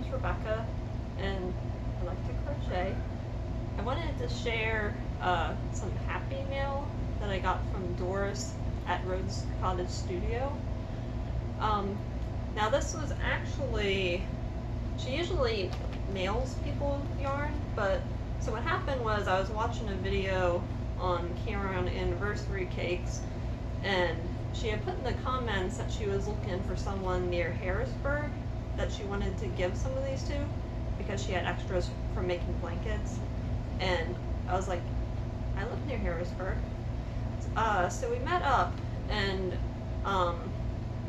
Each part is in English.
name's Rebecca, and I like to crochet. I wanted to share some happy mail that I got from Doris at Rose Cottage Studio. Now this was actually, she usually mails people yarn, but so what happened was I was watching a video on Caron Anniversary Cakes, and she had put in the comments that she was looking for someone near Harrisburg that she wanted to give some of these to because she had extras from making blankets. And I was like, I live near Harrisburg. So we met up, and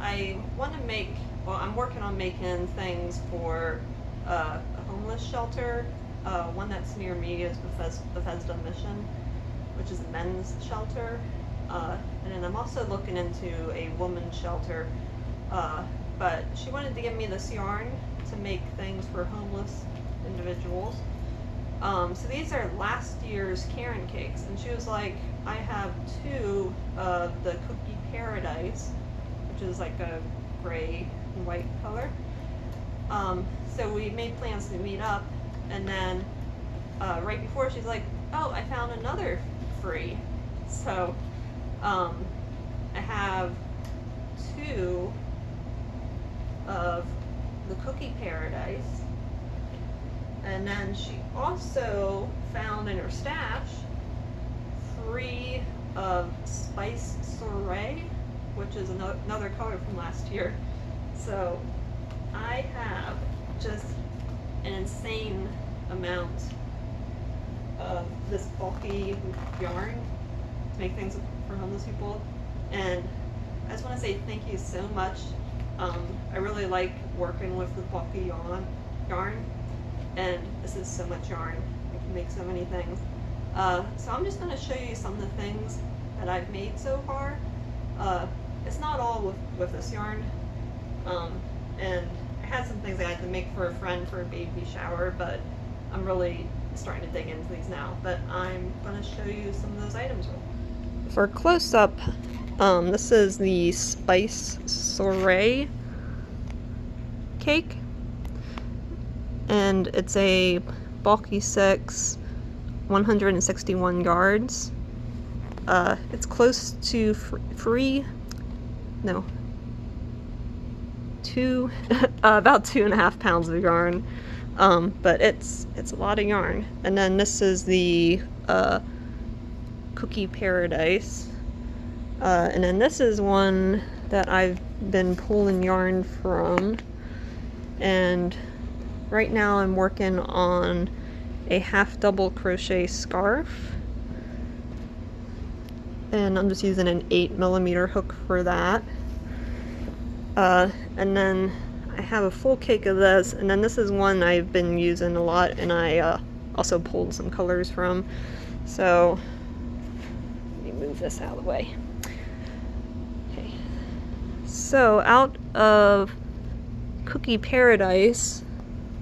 I want to make, well, I'm working on making things for a homeless shelter. One that's near me is Bethesda Mission, which is a men's shelter. And then I'm also looking into a woman's shelter. But she wanted to give me this yarn to make things for homeless individuals. So these are last year's Caron cakes, and she was like, I have two of the Cookie Paradise, which is like a gray and white color. So we made plans to meet up, and then right before she's like, oh, I found another free. So I have two of the Cookie Paradise, and then she also found in her stash 3 of Spice Soiree, which is another color from last year. So I have just an insane amount of this bulky yarn to make things for homeless people, and I just want to say thank you so much. I really like working with the bulky yarn, and this is so much yarn. I can make so many things. So I'm just going to show you some of the things that I've made so far. It's not all with this yarn, and I had some things I had to make for a friend for a baby shower, but I'm really starting to dig into these now. But I'm going to show you some of those items. For close-up, this is the Spice Soiree cake, and it's a bulky 6, 161 yards. It's close to about 2.5 pounds of yarn, but it's a lot of yarn. And then this is the Cookie Paradise. And then this is one that I've been pulling yarn from, and right now I'm working on a half double crochet scarf, and I'm just using an 8mm hook for that. And then I have a full cake of this, and then this is one I've been using a lot, and I also pulled some colors from. So let me move this out of the way. So out of Cookie Paradise,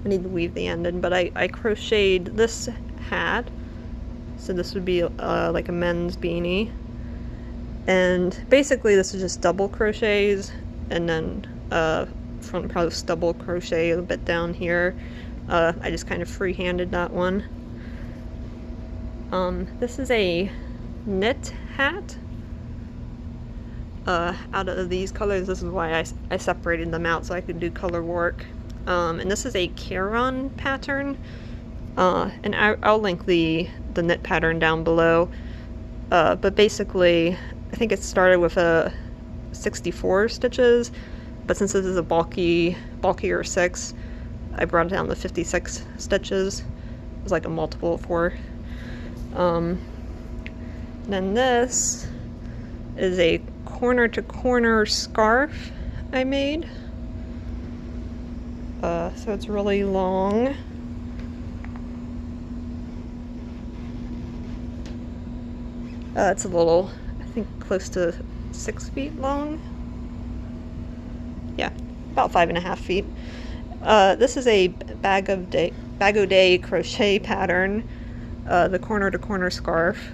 I need to weave the end in, but I crocheted this hat. So this would be like a men's beanie. And basically this is just double crochets, and then front post double crochet a bit down here. I just kind of freehanded that one. This is a knit hat. Out of these colors, this is why I separated them out so I could do color work. And this is a Caron pattern, and I'll link the knit pattern down below. But basically, I think it started with 64 stitches, but since this is a bulkier 6, I brought it down to 56 stitches. It was like a multiple of 4. Then this is a corner-to-corner scarf I made. So it's really long. It's a little, I think close to 6 feet long. Yeah, about 5.5 feet. This is a bag o' day crochet pattern, the corner-to-corner scarf.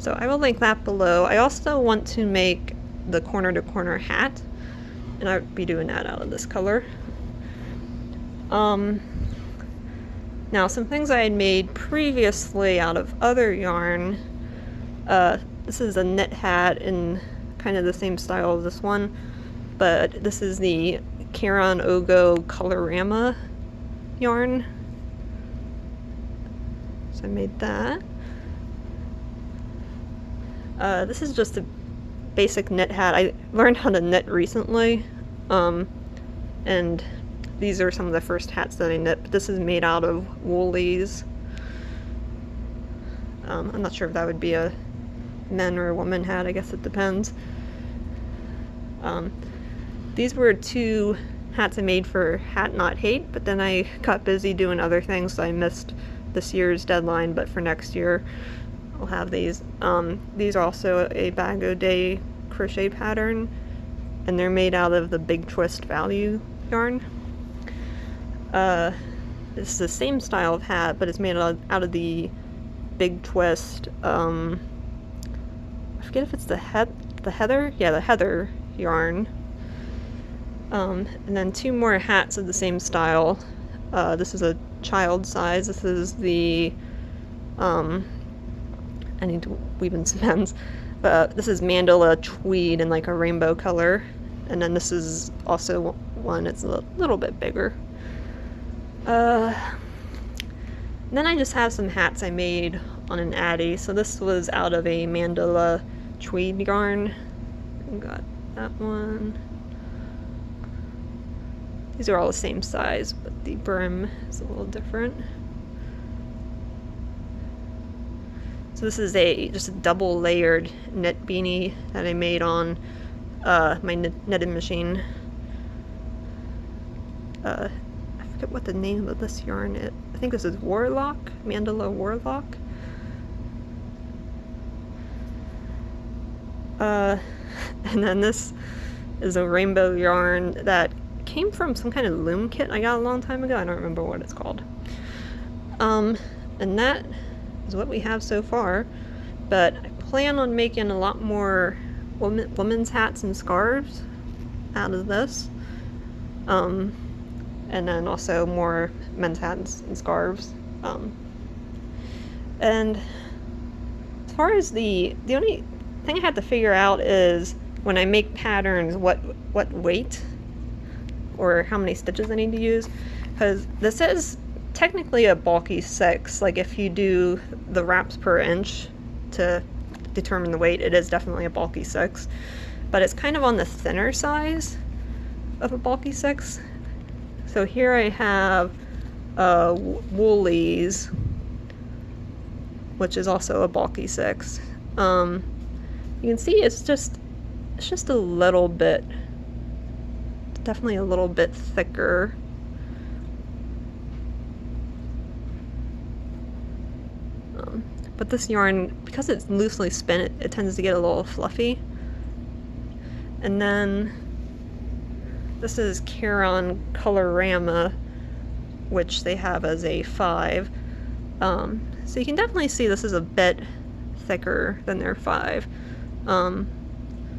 So I will link that below. I also want to make the corner-to-corner hat, and I'll be doing that out of this color. Now some things I had made previously out of other yarn. This is a knit hat in kind of the same style as this one, but this is the Caron Colorama yarn. So I made that. This is just a basic knit hat. I learned how to knit recently, and these are some of the first hats that I knit, but this is made out of woolies. I'm not sure if that would be a men or a woman hat, I guess it depends. These were 2 hats I made for Hat Not Hate, but then I got busy doing other things, so I missed this year's deadline, but for next year I'll have these. These are also a Bag O' Day crochet pattern, and they're made out of the Big Twist Value yarn. This is the same style of hat, but it's made out of the Big Twist, I forget if it's the heather? Yeah, the heather yarn. And then 2 more hats of the same style. This is a child size. This is the, I need to weave in some ends. This is mandala tweed in like a rainbow color. And then this is also one, it's a little bit bigger. Then I just have some hats I made on an Addi. So this was out of a mandala tweed yarn. Got that one. These are all the same size, but the brim is a little different. So this is just a double layered knit beanie that I made on my knitting machine. I forget what the name of this yarn is. I think this is Warlock, Mandala Warlock. And then this is a rainbow yarn that came from some kind of loom kit I got a long time ago. I don't remember what it's called. And that is what we have so far, but I plan on making a lot more women's hats and scarves out of this. And then also more men's hats and scarves. And as far as the only thing I had to figure out is when I make patterns, what weight or how many stitches I need to use, because this is technically a bulky 6. Like if you do the wraps per inch to determine the weight, it is definitely a bulky 6, but it's kind of on the thinner size of a bulky 6. So here I have woolies, which is also a bulky 6. You can see it's just a little bit, definitely a little bit thicker. But this yarn, because it's loosely spun, it tends to get a little fluffy. And then this is Caron Colorama, which they have as a 5. So you can definitely see this is a bit thicker than their 5. So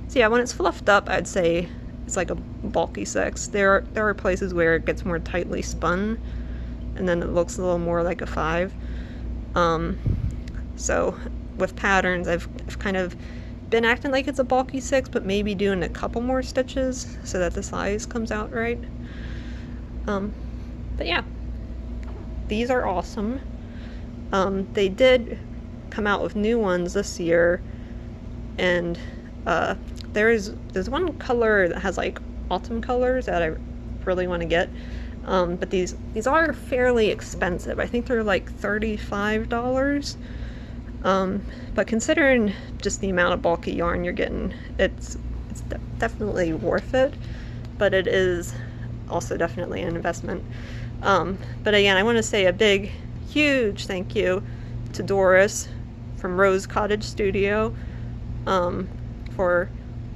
yeah, when it's fluffed up, I'd say it's like a bulky 6. There are places where it gets more tightly spun, and then it looks a little more like a 5. So with patterns, I've kind of been acting like it's a bulky 6, but maybe doing a couple more stitches so that the size comes out right. But yeah, these are awesome. They did come out with new ones this year, and there's one color that has like autumn colors that I really want to get. But these are fairly expensive. I think they're like $35. But considering just the amount of bulky yarn you're getting, it's definitely worth it, but it is also definitely an investment. But again, I want to say a big, huge thank you to Doris from Rose Cottage Studio for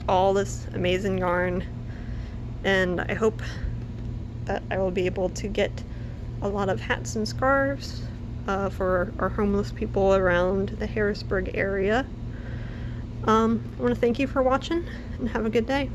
all this amazing yarn, and I hope that I will be able to get a lot of hats and scarves for our homeless people around the Harrisburg area. I want to thank you for watching, and have a good day.